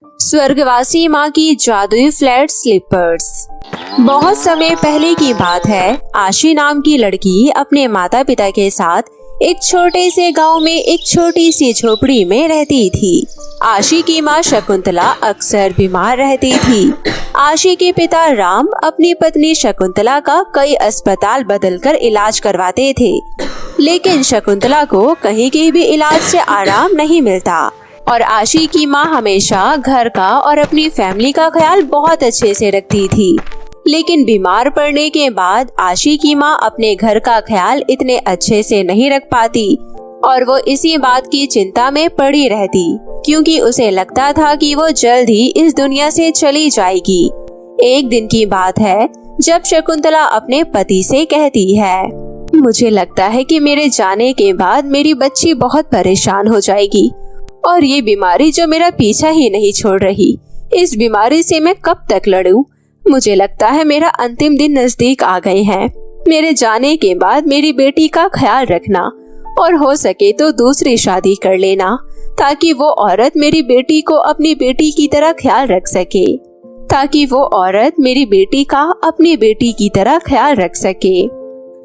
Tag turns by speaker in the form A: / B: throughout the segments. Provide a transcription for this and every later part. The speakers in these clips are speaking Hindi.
A: स्वर्गवासी माँ की जादुई फ्लैट स्लीपर्स। बहुत समय पहले की बात है। आशी नाम की लड़की अपने माता पिता के साथ एक छोटे से गांव में एक छोटी सी झोपड़ी में रहती थी। आशी की माँ शकुंतला अक्सर बीमार रहती थी। आशी के पिता राम अपनी पत्नी शकुंतला का कई अस्पताल बदलकर इलाज करवाते थे, लेकिन शकुंतला को कहीं के भी इलाज से आराम नहीं मिलता और आशी की माँ हमेशा घर का और अपनी फैमिली का ख्याल बहुत अच्छे से रखती थी। लेकिन बीमार पड़ने के बाद आशी की माँ अपने घर का ख्याल इतने अच्छे से नहीं रख पाती और वो इसी बात की चिंता में पड़ी रहती, क्योंकि उसे लगता था कि वो जल्द ही इस दुनिया से चली जाएगी। एक दिन की बात है जब शकुंतला अपने पति से कहती है, मुझे लगता है कि मेरे जाने के बाद मेरी बच्ची बहुत परेशान हो जाएगी और ये बीमारी जो मेरा पीछा ही नहीं छोड़ रही, इस बीमारी से मैं कब तक लड़ूं? मुझे लगता है मेरा अंतिम दिन नजदीक आ गए हैं। मेरे जाने के बाद मेरी बेटी का ख्याल रखना और हो सके तो दूसरी शादी कर लेना, ताकि वो औरत मेरी बेटी को अपनी बेटी की तरह ख्याल रख सके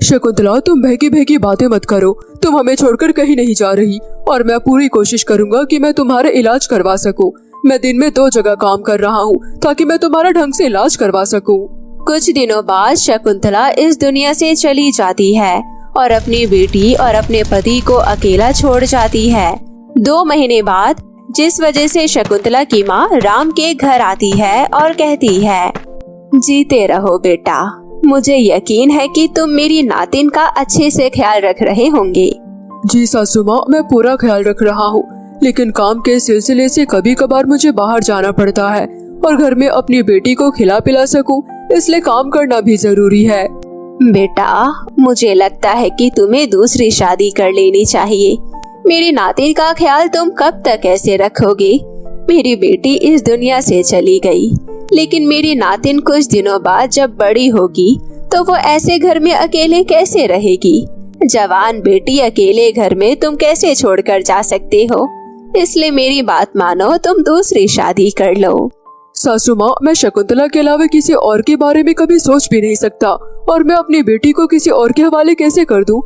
B: शकुंतला, तुम बहकी बहकी बातें मत करो। तुम हमें छोड़कर कहीं नहीं जा रही और मैं पूरी कोशिश करूंगा कि मैं तुम्हारा इलाज करवा सकूं। मैं दिन में 2 जगह काम कर रहा हूं ताकि मैं तुम्हारा ढंग से इलाज करवा सकूं।
A: कुछ दिनों बाद शकुंतला इस दुनिया से चली जाती है और अपनी बेटी और अपने पति को अकेला छोड़ जाती है। 2 महीने बाद जिस वजह से शकुंतला की माँ राम के घर आती है और कहती है, जीते रहो बेटा, मुझे यकीन है कि तुम मेरी नातिन का अच्छे से ख्याल रख रहे होंगे।
B: जी सासू माँ, मैं पूरा ख्याल रख रहा हूँ, लेकिन काम के सिलसिले से कभी कभार मुझे बाहर जाना पड़ता है और घर में अपनी बेटी को खिला पिला सकूं, इसलिए काम करना भी जरूरी है।
A: बेटा, मुझे लगता है कि तुम्हें दूसरी शादी कर लेनी चाहिए। मेरी नातिन का ख्याल तुम कब तक ऐसे रखोगे? मेरी बेटी इस दुनिया से चली गई, लेकिन मेरी नातिन कुछ दिनों बाद जब बड़ी होगी तो वो ऐसे घर में अकेले कैसे रहेगी? जवान बेटी अकेले घर में तुम कैसे छोड़कर जा सकते हो? इसलिए मेरी बात मानो, तुम दूसरी शादी कर लो।
B: सासू माँ, मैं शकुंतला के अलावा किसी और के बारे में कभी सोच भी नहीं सकता और मैं अपनी बेटी को किसी और के हवाले कैसे कर दूं?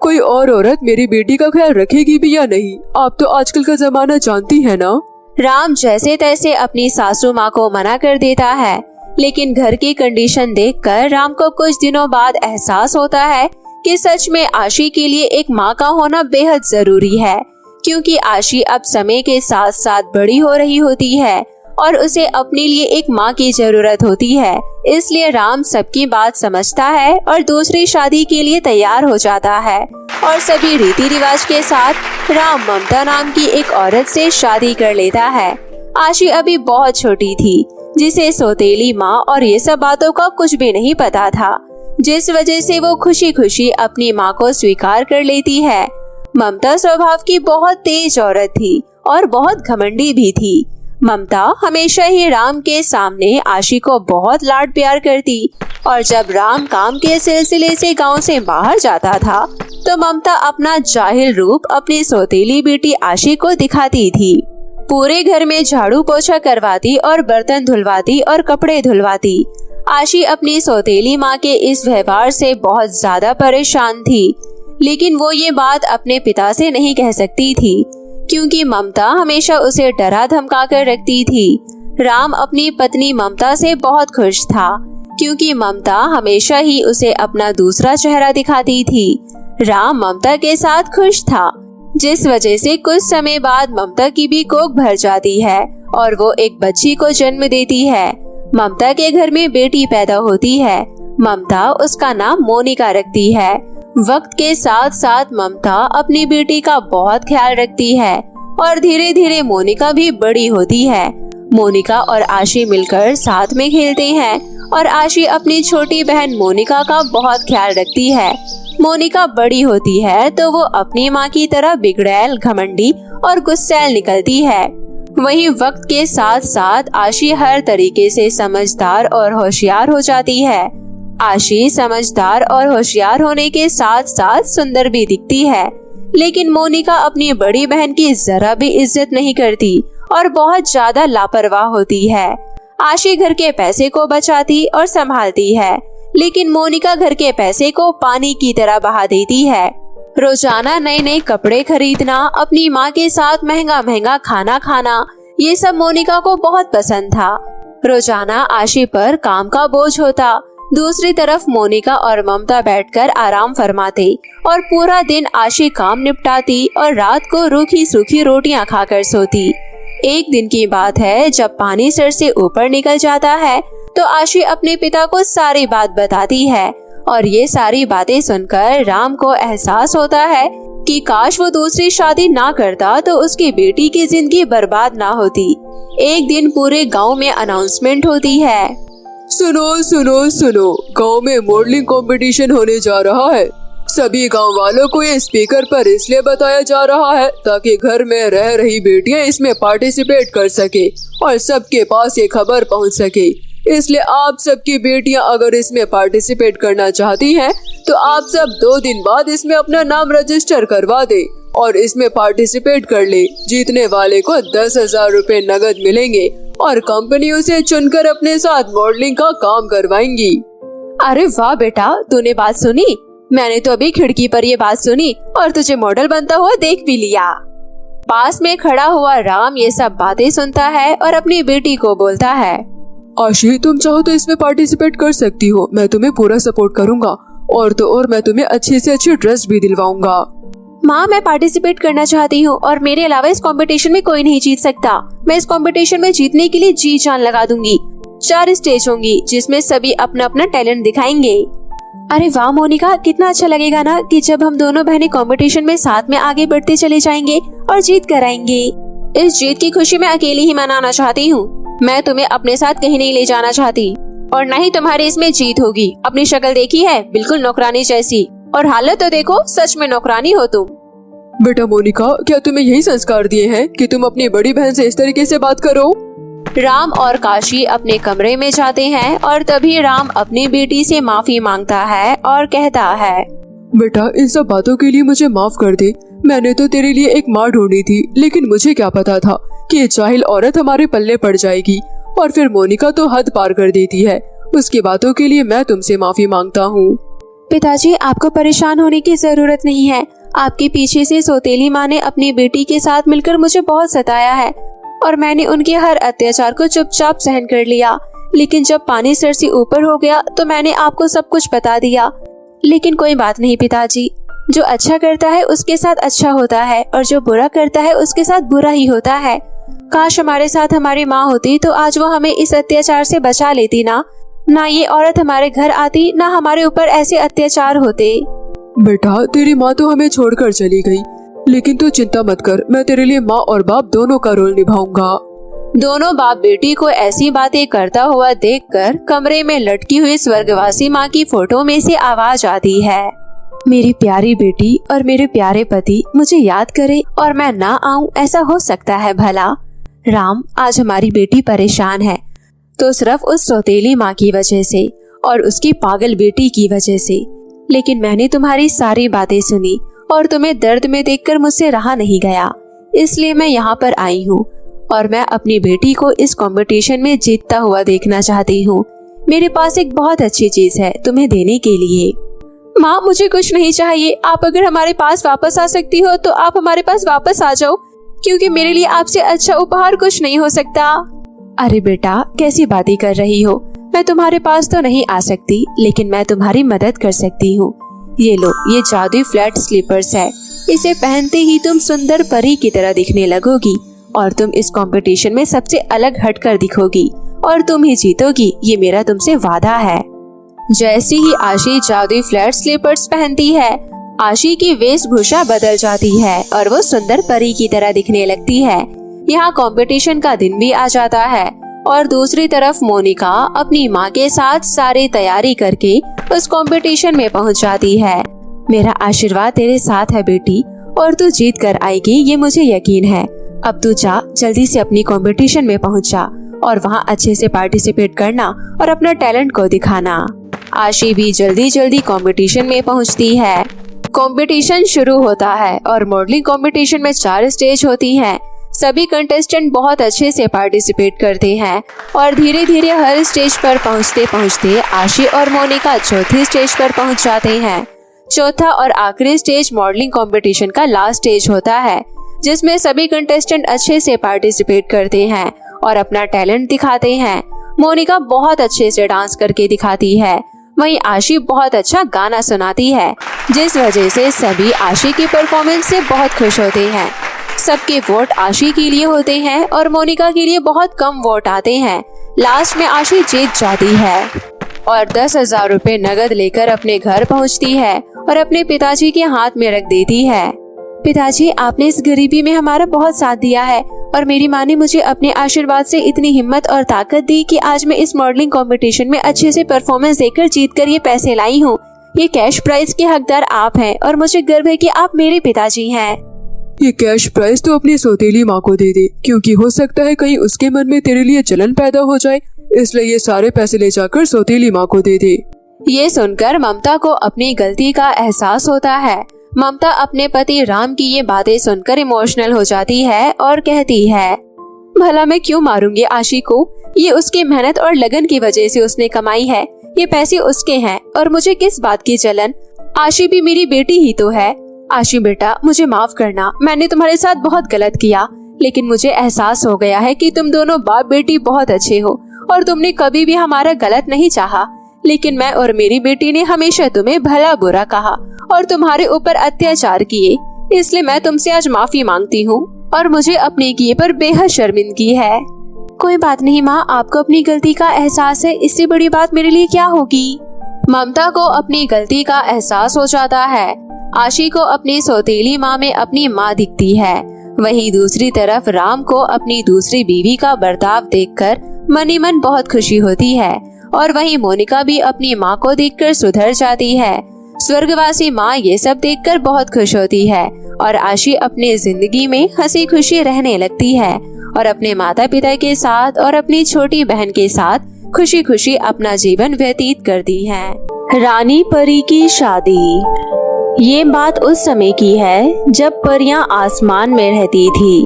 B: कोई और औरत मेरी बेटी का ख्याल रखेगी भी या नहीं? आप तो आजकल का जमाना जानती है ना।
A: राम जैसे तैसे अपनी सासू माँ को मना कर देता है, लेकिन घर की कंडीशन देखकर राम को कुछ दिनों बाद एहसास होता है कि सच में आशी के लिए एक माँ का होना बेहद जरूरी है, क्योंकि आशी अब समय के साथ साथ बड़ी हो रही होती है और उसे अपने लिए एक माँ की जरूरत होती है। इसलिए राम सबकी बात समझता है और दूसरी शादी के लिए तैयार हो जाता है और सभी रीति रिवाज के साथ राम ममता नाम की एक औरत से शादी कर लेता है। आशी अभी बहुत छोटी थी, जिसे सौतेली माँ और ये सब बातों का कुछ भी नहीं पता था, जिस वजह से वो खुशी खुशी अपनी माँ को स्वीकार कर लेती है। ममता स्वभाव की बहुत तेज औरत थी और बहुत घमंडी भी थी। ममता हमेशा ही राम के सामने आशी को बहुत लाड प्यार करती और जब राम काम के सिलसिले से गांव से बाहर जाता था तो ममता अपना जाहिल रूप अपनी सौतेली बेटी आशी को दिखाती थी। पूरे घर में झाड़ू पोछा करवाती और बर्तन धुलवाती और कपड़े धुलवाती। आशी अपनी सौतेली माँ के इस व्यवहार से बहुत ज्यादा परेशान थी, लेकिन वो ये बात अपने पिता से नहीं कह सकती थी, क्योंकि ममता हमेशा उसे डरा धमका कर रखती थी। राम अपनी पत्नी ममता से बहुत खुश था, क्योंकि ममता हमेशा ही उसे अपना दूसरा चेहरा दिखाती थी। राम ममता के साथ खुश था, जिस वजह से कुछ समय बाद ममता की भी कोख भर जाती है और वो एक बच्ची को जन्म देती है। ममता के घर में बेटी पैदा होती है। ममता उसका नाम मोनिका रखती है। वक्त के साथ साथ ममता अपनी बेटी का बहुत ख्याल रखती है और धीरे धीरे मोनिका भी बड़ी होती है। मोनिका और आशी मिलकर साथ में खेलते हैं और आशी अपनी छोटी बहन मोनिका का बहुत ख्याल रखती है। मोनिका बड़ी होती है तो वो अपनी माँ की तरह बिगड़ैल, घमंडी और गुस्सैल निकलती है। वहीं वक्त के साथ साथ आशी हर तरीके से समझदार और होशियार हो जाती है। आशी समझदार और होशियार होने के साथ साथ सुंदर भी दिखती है, लेकिन मोनिका अपनी बड़ी बहन की जरा भी इज्जत नहीं करती और बहुत ज्यादा लापरवाह होती है। आशी घर के पैसे को बचाती और संभालती है, लेकिन मोनिका घर के पैसे को पानी की तरह बहा देती है। रोजाना नए नए कपड़े खरीदना, अपनी माँ के साथ महंगा महंगा खाना खाना, ये सब मोनिका को बहुत पसंद था। रोजाना आशी पर काम का बोझ होता। दूसरी तरफ मोनिका और ममता बैठकर आराम फरमाते और पूरा दिन आशी काम निपटाती और रात को रूखी सूखी रोटियां खाकर सोती। एक दिन की बात है, जब पानी सर से ऊपर निकल जाता है तो आशी अपने पिता को सारी बात बताती है और ये सारी बातें सुनकर राम को एहसास होता है कि काश वो दूसरी शादी ना करता तो उसकी बेटी की जिंदगी बर्बाद ना होती। एक दिन पूरे गांव में अनाउंसमेंट होती है।
B: सुनो सुनो सुनो, गांव में मॉडलिंग कंपटीशन होने जा रहा है। सभी गांव वालों को ये स्पीकर पर इसलिए बताया जा रहा है ताकि घर में रह रही बेटियां इसमें पार्टिसिपेट कर सके और सबके पास ये खबर पहुंच सके। इसलिए आप सबकी बेटियां अगर इसमें पार्टिसिपेट करना चाहती हैं तो आप सब 2 दिन बाद इसमें अपना नाम रजिस्टर करवा दे और इसमें पार्टिसिपेट कर ले। जीतने वाले को 10,000 रुपए नगद मिलेंगे और कंपनी उसे चुनकर अपने साथ मॉडलिंग का काम करवाएंगी।
A: अरे वाह बेटा, तूने बात सुनी? मैंने तो अभी खिड़की पर ये बात सुनी और तुझे मॉडल बनता हुआ देख भी लिया। पास में खड़ा हुआ राम ये सब बातें सुनता है और अपनी बेटी को बोलता है,
B: आशी, तुम चाहो तो इसमें पार्टिसिपेट कर सकती हो, मैं तुम्हें पूरा सपोर्ट करूंगा और तो और मैं तुम्हें अच्छी से अच्छी ड्रेस भी दिलवाऊंगा।
A: माँ, मैं पार्टिसिपेट करना चाहती हूँ और मेरे अलावा इस कंपटीशन में कोई नहीं जीत सकता। मैं इस कंपटीशन में जीतने के लिए जी जान लगा दूंगी। 4 स्टेज होंगी जिसमें सभी अपना अपना टैलेंट दिखाएंगे। अरे वाह मोनिका, कितना अच्छा लगेगा ना कि जब हम दोनों बहनें कंपटीशन में साथ में आगे बढ़ते चले जाएंगे और जीत कर आएंगे। इस जीत की खुशी मैं अकेली ही मनाना चाहती हूँ। मैं तुम्हें अपने साथ कहीं नहीं ले जाना चाहती और न ही तुम्हारी इसमें जीत होगी। अपनी शक्ल देखी है, बिल्कुल नौकरानी जैसी, और हालत तो देखो, सच में नौकरानी हो तुम।
B: बेटा मोनिका, क्या तुम्हें यही संस्कार दिए हैं कि तुम अपनी बड़ी बहन से इस तरीके से बात करो?
A: राम और काशी अपने कमरे में जाते हैं और तभी राम अपनी बेटी से माफी मांगता है और कहता है,
B: बेटा, इन सब बातों के लिए मुझे माफ कर दे। मैंने तो तेरे लिए एक माँ ढूंढी थी, लेकिन मुझे क्या पता था कि ये जाहिल औरत हमारे पल्ले पड़ जाएगी। और फिर मोनिका तो हद पार कर देती है। उसकी बातों के लिए मैं तुमसे माफी मांगता हूँ।
A: पिताजी, आपको परेशान होने की जरूरत नहीं है। आपके पीछे से सौतेली माँ ने अपनी बेटी के साथ मिलकर मुझे बहुत सताया है और मैंने उनके हर अत्याचार को चुपचाप सहन कर लिया। लेकिन जब पानी सर से ऊपर हो गया तो मैंने आपको सब कुछ बता दिया। लेकिन कोई बात नहीं पिताजी, जो अच्छा करता है उसके साथ अच्छा होता है और जो बुरा करता है उसके साथ बुरा ही होता है। काश हमारे साथ हमारी माँ होती तो आज वो हमें इस अत्याचार से बचा लेती ना ये औरत हमारे घर आती, ना हमारे ऊपर ऐसे अत्याचार होते।
B: बेटा, तेरी माँ तो हमें छोड़कर चली गई, लेकिन तू चिंता मत कर, मैं तेरे लिए माँ और बाप दोनों का रोल निभाऊंगा।
A: दोनों बाप बेटी को ऐसी बातें करता हुआ देखकर कमरे में लटकी हुई स्वर्गवासी माँ की फोटो में से आवाज आती है, मेरी प्यारी बेटी और मेरे प्यारे पति मुझे याद करे और मैं ना आऊं, ऐसा हो सकता है भला? राम, आज हमारी बेटी परेशान है तो सिर्फ उस सौतेली माँ की वजह से और उसकी पागल बेटी की वजह से। लेकिन मैंने तुम्हारी सारी बातें सुनी और तुम्हें दर्द में देखकर मुझसे रहा नहीं गया, इसलिए मैं यहाँ पर आई हूँ और मैं अपनी बेटी को इस कंपटीशन में जीतता हुआ देखना चाहती हूँ। मेरे पास एक बहुत अच्छी चीज है तुम्हें देने के लिए। माँ, मुझे कुछ नहीं चाहिए। आप अगर हमारे पास वापस आ सकती हो तो आप हमारे पास वापस आ जाओ, क्योंकि मेरे लिए आपसे अच्छा उपहार कुछ नहीं हो सकता। अरे बेटा, कैसी बातें कर रही हो? मैं तुम्हारे पास तो नहीं आ सकती, लेकिन मैं तुम्हारी मदद कर सकती हूँ। ये लो, ये जादुई फ्लैट स्लीपर्स है। इसे पहनते ही तुम सुंदर परी की तरह दिखने लगोगी और तुम इस कंपटीशन में सबसे अलग हटकर दिखोगी और तुम ही जीतोगी, ये मेरा तुमसे वादा है। जैसे ही आशी जादुई फ्लैट स्लीपर्स पहनती है, आशी की वेशभूषा बदल जाती है और वो सुंदर परी की तरह दिखने लगती है। यहाँ कंपटीशन का दिन भी आ जाता है और दूसरी तरफ मोनिका अपनी माँ के साथ सारी तैयारी करके उस कंपटीशन में पहुँच जाती है। मेरा आशीर्वाद तेरे साथ है बेटी और तू जीत कर आएगी, ये मुझे यकीन है। अब तू जा, जल्दी से अपनी कंपटीशन में पहुँच जा और वहाँ अच्छे से पार्टिसिपेट करना और अपना टैलेंट को दिखाना। आशी भी जल्दी जल्दी कंपटीशन में पहुँचती है। कंपटीशन शुरू होता है और मॉडलिंग कंपटीशन में 4 स्टेज होती हैं। सभी कंटेस्टेंट बहुत अच्छे से पार्टिसिपेट करते हैं और धीरे धीरे हर स्टेज पर पहुंचते पहुंचते आशी और मोनिका चौथी स्टेज पर पहुंच जाते हैं। चौथा और आखिरी स्टेज मॉडलिंग कंपटीशन का लास्ट स्टेज होता है, जिसमें सभी कंटेस्टेंट अच्छे से पार्टिसिपेट करते हैं और अपना टैलेंट दिखाते हैं। मोनिका बहुत अच्छे से डांस करके दिखाती है, वहीं आशी बहुत अच्छा गाना सुनाती है, जिस वजह से सभी आशी की परफॉर्मेंस से बहुत खुश होते हैं। सबके वोट आशी के लिए होते हैं और मोनिका के लिए बहुत कम वोट आते हैं। लास्ट में आशी जीत जाती है और 10,000 रुपए नगद लेकर अपने घर पहुंचती है और अपने पिताजी के हाथ में रख देती है। पिताजी, आपने इस गरीबी में हमारा बहुत साथ दिया है और मेरी माँ ने मुझे अपने आशीर्वाद से इतनी हिम्मत और ताकत दी कि आज मैं इस मॉडलिंग कंपटीशन में अच्छे से परफॉर्मेंस देकर जीतकर ये पैसे लाई हूँ। ये कैश प्राइज के हकदार आप हैं और मुझे गर्व है कि आप मेरे पिताजी हैं।
B: ये कैश प्राइज तो अपनी सौतेली माँ को दे दे, क्योंकि हो सकता है कहीं उसके मन में तेरे लिए जलन पैदा हो जाए, इसलिए ये सारे पैसे ले जाकर सौतेली माँ को दे दे।
A: ये सुनकर ममता को अपनी गलती का एहसास होता है। ममता अपने पति राम की ये बातें सुनकर इमोशनल हो जाती है और कहती है, भला मैं क्यों मारूंगी आशी को? ये उसकी मेहनत और लगन की वजह से उसने कमाई है, ये पैसे उसके हैं और मुझे किस बात की जलन? आशी भी मेरी बेटी ही तो है। आशी बेटा, मुझे माफ करना, मैंने तुम्हारे साथ बहुत गलत किया, लेकिन मुझे एहसास हो गया है कि तुम दोनों बाप बेटी बहुत अच्छे हो और तुमने कभी भी हमारा गलत नहीं चाहा, लेकिन मैं और मेरी बेटी ने हमेशा तुम्हें भला बुरा कहा और तुम्हारे ऊपर अत्याचार किए, इसलिए मैं तुमसे आज माफी मांगती हूँ और मुझे अपने किए पर बेहद शर्मिंदगी है। कोई बात नहीं माँ, आपको अपनी गलती का एहसास है, इससे बड़ी बात मेरे लिए क्या होगी? ममता को अपनी गलती का एहसास हो जाता है। आशी को अपनी सौतेली माँ में अपनी माँ दिखती है। वहीं दूसरी तरफ राम को अपनी दूसरी बीवी का बर्ताव देखकर मन ही मन बहुत खुशी होती है और वहीं मोनिका भी अपनी माँ को देखकर सुधर जाती है। स्वर्गवासी माँ ये सब देखकर बहुत खुश होती है और आशी अपनी जिंदगी में हंसी खुशी रहने लगती है और अपने माता पिता के साथ और अपनी छोटी बहन के साथ खुशी खुशी अपना जीवन व्यतीत करती है। रानी परी की शादी। ये बात उस समय की है जब परियां आसमान में रहती थी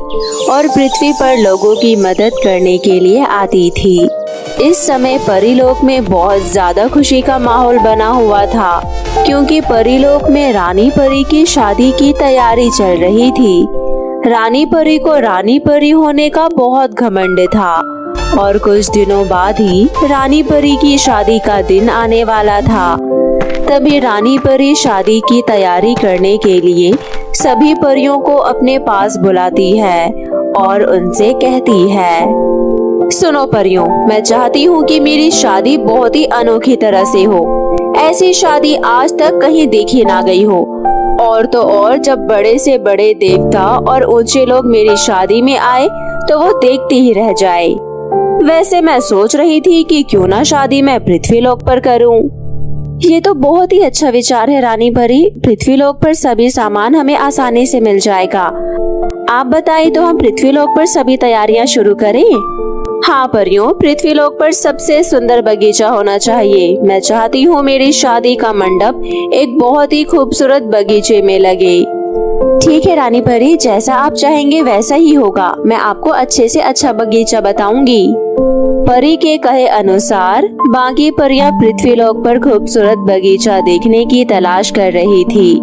A: और पृथ्वी पर लोगों की मदद करने के लिए आती थी। इस समय परीलोक में बहुत ज्यादा खुशी का माहौल बना हुआ था, क्योंकि परीलोक में रानी परी की शादी की तैयारी चल रही थी। रानी परी को रानी परी होने का बहुत घमंड था और कुछ दिनों बाद ही रानी परी की शादी का दिन आने वाला था। तभी रानी परी शादी की तैयारी करने के लिए सभी परियों को अपने पास बुलाती है और उनसे कहती है, सुनो परियों, मैं चाहती हूँ कि मेरी शादी बहुत ही अनोखी तरह से हो। ऐसी शादी आज तक कहीं देखी ना गई हो। और तो और जब बड़े से बड़े देवता और ऊंचे लोग मेरी शादी में आए तो वो देखते ही रह जाए। वैसे मैं सोच रही थी कि क्यों ना शादी मैं पृथ्वीलोक पर करूं। ये तो बहुत ही अच्छा विचार है रानी परी, पृथ्वीलोक पर सभी सामान हमें आसानी से मिल जाएगा। आप बताइए तो हम पृथ्वीलोक पर सभी तैयारियां शुरू करें? हाँ परियों, पृथ्वीलोक पर सबसे सुंदर बगीचा होना चाहिए। मैं चाहती हूँ मेरी शादी का मंडप एक बहुत ही खूबसूरत बगीचे में लगे। ठीक है रानी परी, जैसा आप चाहेंगे वैसा ही होगा। मैं आपको अच्छे से अच्छा बगीचा बताऊंगी। परी के कहे अनुसार बाकी परियां पृथ्वीलोक पर खूबसूरत बगीचा देखने की तलाश कर रही थी।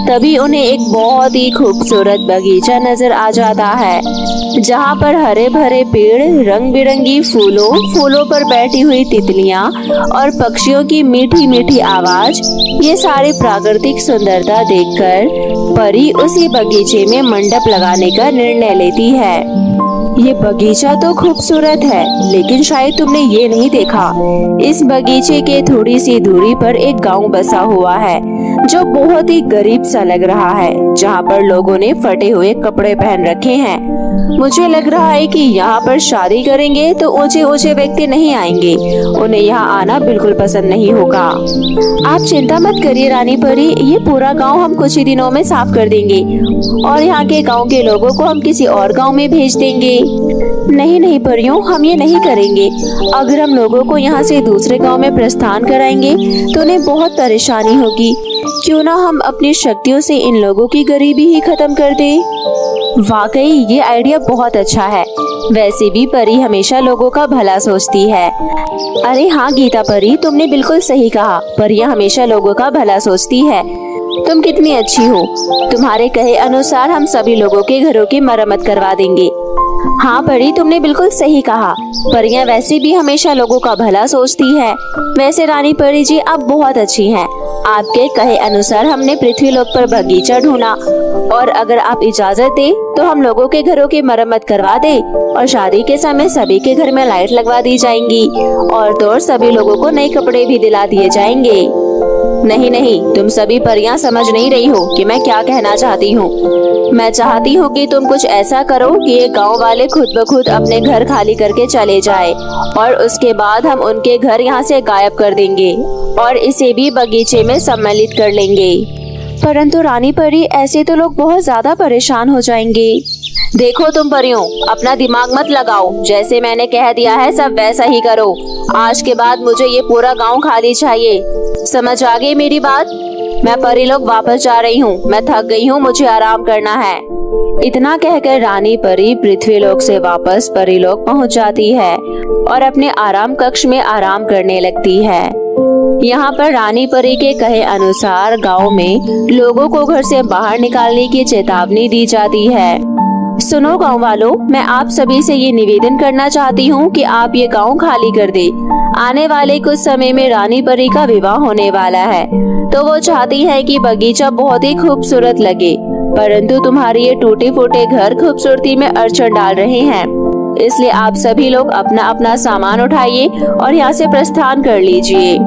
A: तभी उन्हें एक बहुत ही खूबसूरत बगीचा नजर आ जाता है, जहाँ पर हरे भरे पेड़, रंग बिरंगी फूलों पर बैठी हुई तितलियाँ और पक्षियों की मीठी मीठी आवाज, ये सारी प्राकृतिक सुंदरता देखकर परी उसी बगीचे में मंडप लगाने का निर्णय लेती है। ये बगीचा तो खूबसूरत है, लेकिन शायद तुमने ये नहीं देखा, इस बगीचे के थोड़ी सी दूरी पर एक गांव बसा हुआ है जो बहुत ही गरीब सा लग रहा है, जहाँ पर लोगों ने फटे हुए कपड़े पहन रखे हैं। मुझे लग रहा है कि यहाँ पर शादी करेंगे तो ऊंचे ऊंचे व्यक्ति नहीं आएंगे, उन्हें यहाँ आना बिल्कुल पसंद नहीं होगा। आप चिंता मत करिए रानी परी, ये पूरा गांव हम कुछ ही दिनों में साफ कर देंगे और यहाँ के गांव के लोगों को हम किसी और गांव में भेज देंगे। नहीं नहीं परियों, हम ये नहीं करेंगे। अगर हम लोगों को यहाँ से दूसरे गांव में प्रस्थान कराएंगे तो उन्हें बहुत परेशानी होगी। क्यों ना हम अपनी शक्तियों से इन लोगों की गरीबी ही खत्म कर दें। वाकई ये आइडिया बहुत अच्छा है। वैसे भी परी हमेशा लोगों का भला सोचती है। अरे हाँ गीता परी, तुमने बिल्कुल सही कहा। परियां हमेशा लोगों का भला सोचती है। तुम कितनी अच्छी हो। तुम्हारे कहे अनुसार हम सभी लोगों के घरों की मरम्मत करवा देंगे। हाँ परी, तुमने बिल्कुल सही कहा। परियां वैसे भी हमेशा लोगों का भला सोचती है। वैसे रानी परी जी, आप बहुत अच्छी हैं। आपके कहे अनुसार हमने पृथ्वीलोक पर बगीचा ढूंढा, और अगर आप इजाजत दे तो हम लोगों के घरों की मरम्मत करवा दे, और शादी के समय सभी के घर में लाइट लगवा दी जाएंगी, और तो और सभी लोगों को नए कपड़े भी दिला दिए जाएंगे। नहीं नहीं, तुम सभी परियां समझ नहीं रही हो कि मैं क्या कहना चाहती हूँ। मैं चाहती हूँ कि तुम कुछ ऐसा करो कि ये गांव वाले खुद ब खुद अपने घर खाली करके चले जाए, और उसके बाद हम उनके घर यहाँ से गायब कर देंगे और इसे भी बगीचे में सम्मिलित कर लेंगे। परंतु रानी परी, ऐसे तो लोग बहुत ज्यादा परेशान हो जाएंगे। देखो तुम परियों, अपना दिमाग मत लगाओ। जैसे मैंने कह दिया है सब वैसा ही करो। आज के बाद मुझे ये पूरा गांव खाली चाहिए। समझ आ गई मेरी बात? मैं परी लोग वापस जा रही हूँ। मैं थक गई हूँ, मुझे आराम करना है। इतना कहकर रानी परी पृथ्वीलोक से वापस परीलोक पहुँच जाती है और अपने आराम कक्ष में आराम करने लगती है। यहाँ पर रानी परी के कहे अनुसार गांव में लोगों को घर से बाहर निकालने की चेतावनी दी जाती है। सुनो गांव वालों, मैं आप सभी से ये निवेदन करना चाहती हूँ कि आप ये गांव खाली कर दे। आने वाले कुछ समय में रानी परी का विवाह होने वाला है, तो वो चाहती है कि बगीचा बहुत ही खूबसूरत लगे, परंतु तुम्हारे ये टूटे फूटे घर खूबसूरती में अड़चन डाल रहे हैं। इसलिए आप सभी लोग अपना अपना सामान उठाइए और यहाँ से प्रस्थान कर लीजिए।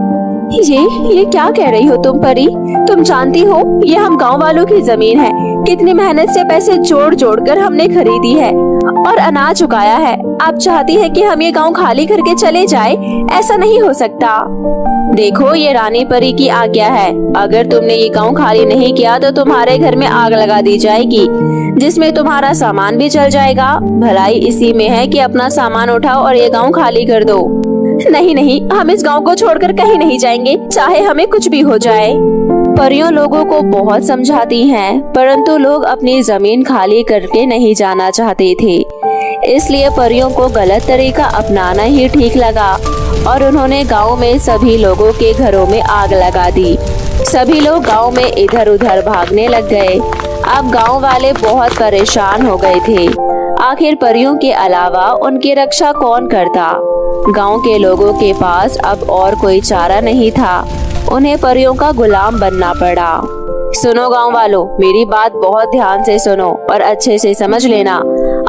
A: ये क्या कह रही हो तुम परी? तुम जानती हो ये हम गांव वालों की जमीन है। कितनी मेहनत से पैसे जोड़ जोड़ कर हमने खरीदी है और अनाज उगाया है। आप चाहती है कि हम ये गांव खाली करके चले जाए? ऐसा नहीं हो सकता। देखो, ये रानी परी की आज्ञा है। अगर तुमने ये गांव खाली नहीं किया तो तुम्हारे घर में आग लगा दी जाएगी, जिसमें तुम्हारा सामान भी जल जाएगा। भलाई इसी में है कि अपना सामान उठाओ और ये गांव खाली कर दो। नहीं नहीं, हम इस गांव को छोड़कर कहीं नहीं जाएंगे, चाहे हमें कुछ भी हो जाए। परियों लोगों को बहुत समझाती हैं, परंतु लोग अपनी जमीन खाली करके नहीं जाना चाहते थे। इसलिए परियों को गलत तरीका अपनाना ही ठीक लगा और उन्होंने गांव में सभी लोगों के घरों में आग लगा दी। सभी लोग गांव में इधर उधर भागने लग गए। अब गांव वाले बहुत परेशान हो गए थे। आखिर परियों के अलावा उनकी रक्षा कौन करता? गांव के लोगों के पास अब और कोई चारा नहीं था। उन्हें परियों का गुलाम बनना पड़ा। सुनो गांव वालों, मेरी बात बहुत ध्यान से सुनो और अच्छे से समझ लेना।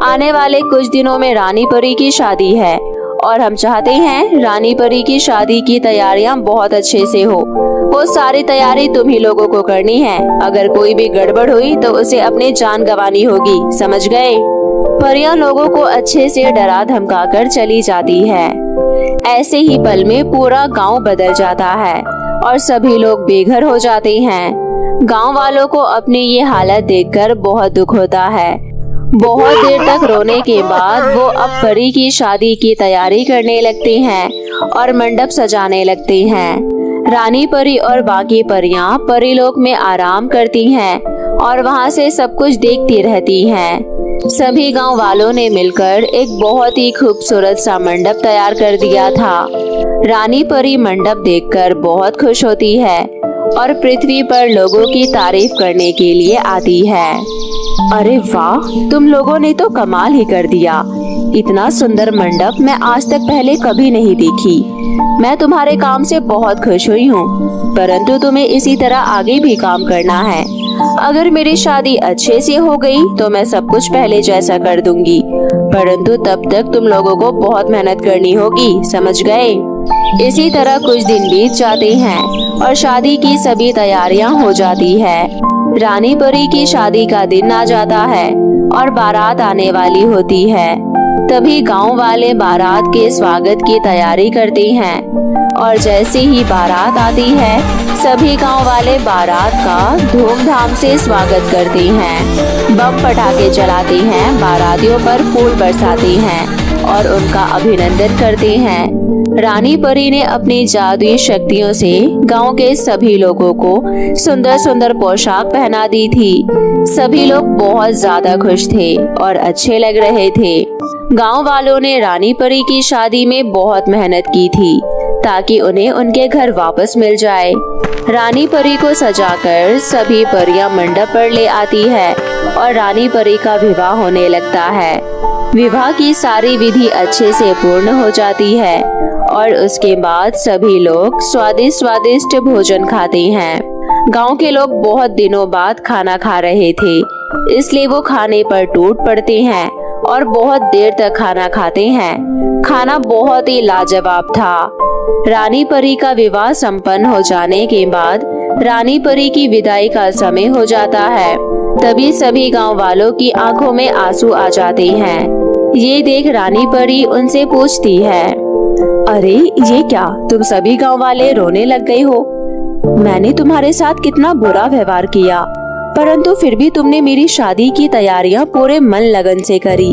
A: आने वाले कुछ दिनों में रानी परी की शादी है और हम चाहते हैं रानी परी की शादी की तैयारियां बहुत अच्छे से हो। वो सारी तैयारी तुम ही लोगों को करनी है। अगर कोई भी गड़बड़ हुई तो उसे अपनी जान गंवानी होगी, समझ गए? परियां लोगों को अच्छे से डरा धमका कर चली जाती है। ऐसे ही पल में पूरा गांव बदल जाता है और सभी लोग बेघर हो जाते हैं। गांव वालों को अपनी ये हालत देखकर बहुत दुख होता है। बहुत देर तक रोने के बाद वो अब परी की शादी की तैयारी करने लगते हैं और मंडप सजाने लगते हैं। रानी परी और बाकी परियां परीलोक में आराम करती हैं और वहां से सब कुछ देखती रहती हैं। सभी गांव वालों ने मिलकर एक बहुत ही खूबसूरत सा मंडप तैयार कर दिया था। रानी परी मंडप देखकर बहुत खुश होती है और पृथ्वी पर लोगों की तारीफ करने के लिए आती है। अरे वाह, तुम लोगों ने तो कमाल ही कर दिया। इतना सुंदर मंडप मैं आज तक पहले कभी नहीं देखी। मैं तुम्हारे काम से बहुत खुश हुई हूँ, परंतु तुम्हें इसी तरह आगे भी काम करना है। अगर मेरी शादी अच्छे से हो गई तो मैं सब कुछ पहले जैसा कर दूंगी, परंतु तब तक तुम लोगों को बहुत मेहनत करनी होगी, समझ गए? इसी तरह कुछ दिन बीत जाते हैं और शादी की सभी तैयारियां हो जाती है। रानी परी की शादी का दिन आ जाता है और बारात आने वाली होती है। तभी गांव वाले बारात के स्वागत की तैयारी करते हैं और जैसे ही बारात आती है सभी गांव वाले बारात का धूमधाम से स्वागत करते हैं। बम पटाखे चलाते हैं, बारातियों पर फूल बरसाते हैं और उनका अभिनंदन करते हैं। रानी परी ने अपनी जादुई शक्तियों से गांव के सभी लोगों को सुंदर सुंदर पोशाक पहना दी थी। सभी लोग बहुत ज्यादा खुश थे और अच्छे लग रहे थे। गांव वालों ने रानी परी की शादी में बहुत मेहनत की थी ताकि उन्हें उनके घर वापस मिल जाए। रानी परी को सजाकर सभी परियां मंडप पर ले आती है और रानी परी का विवाह होने लगता है। विवाह की सारी विधि अच्छे से पूर्ण हो जाती है और उसके बाद सभी लोग स्वादिष्ट स्वादिष्ट भोजन खाते हैं। गांव के लोग बहुत दिनों बाद खाना खा रहे थे, इसलिए वो खाने पर टूट पड़ते हैं और बहुत देर तक खाना खाते हैं। खाना बहुत ही लाजवाब था। रानी परी का विवाह संपन्न हो जाने के बाद रानी परी की विदाई का समय हो जाता है। तभी सभी गांव वालों की आंखों में आंसू आ जाते हैं। ये देख रानी परी उनसे पूछती है, अरे ये क्या, तुम सभी गांव वाले रोने लग गए हो? मैंने तुम्हारे साथ कितना बुरा व्यवहार किया, परंतु फिर भी तुमने मेरी शादी की तैयारियां पूरे मन लगन से करी।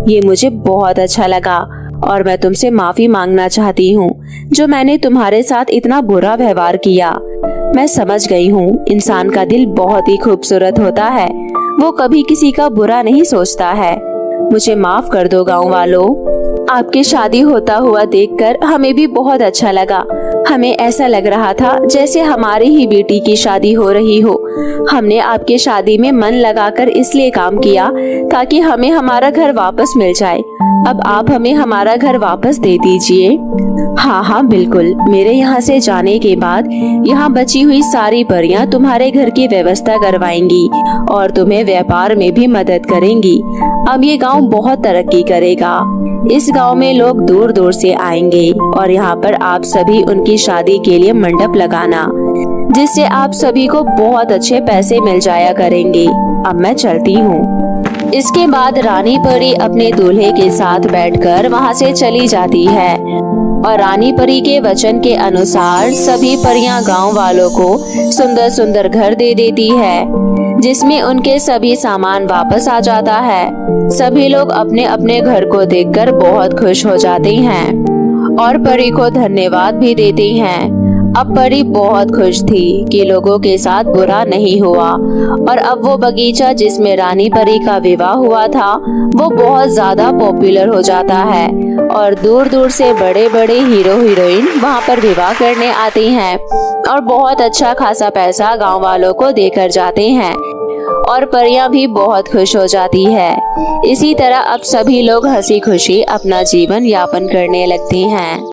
A: ये मुझे बहुत अच्छा लगा और मैं तुमसे माफी मांगना चाहती हूँ जो मैंने तुम्हारे साथ इतना बुरा व्यवहार किया। मैं समझ गई हूँ इंसान का दिल बहुत ही खूबसूरत होता है, वो कभी किसी का बुरा नहीं सोचता है। मुझे माफ कर दो गाँव वालों। आपकी शादी होता हुआ देखकर हमें भी बहुत अच्छा लगा। हमें ऐसा लग रहा था जैसे हमारी ही बेटी की शादी हो रही हो। हमने आपकी शादी में मन लगाकर इसलिए काम किया ताकि हमें हमारा घर वापस मिल जाए। अब आप हमें हमारा घर वापस दे दीजिए। हाँ हाँ बिल्कुल, मेरे यहाँ से जाने के बाद यहाँ बची हुई सारी परियां तुम्हारे घर की व्यवस्था करवाएंगी और तुम्हें व्यापार में भी मदद करेंगी। अब ये गांव बहुत तरक्की करेगा। इस गांव में लोग दूर दूर से आएंगे और यहाँ पर आप सभी उनकी शादी के लिए मंडप लगाना, जिससे आप सभी को बहुत अच्छे पैसे मिल जाया करेंगे। अब मैं चलती हूँ। इसके बाद रानी परी अपने दूल्हे के साथ बैठकर वहाँ से चली जाती है और रानी परी के वचन के अनुसार सभी परियां गांव वालों को सुंदर सुंदर घर दे देती है, जिसमें उनके सभी सामान वापस आ जाता है। सभी लोग अपने अपने घर को देखकर बहुत खुश हो जाते हैं और परी को धन्यवाद भी देते हैं। अब परी बहुत खुश थी कि लोगों के साथ बुरा नहीं हुआ और अब वो बगीचा जिसमें रानी परी का विवाह हुआ था वो बहुत ज्यादा पॉपुलर हो जाता है और दूर दूर से बड़े बड़े हीरो हीरोइन वहाँ पर विवाह करने आते हैं और बहुत अच्छा खासा पैसा गांव वालों को देकर जाते हैं और परियां भी बहुत खुश हो जाती है। इसी तरह अब सभी लोग हंसी खुशी अपना जीवन यापन करने लगते हैं।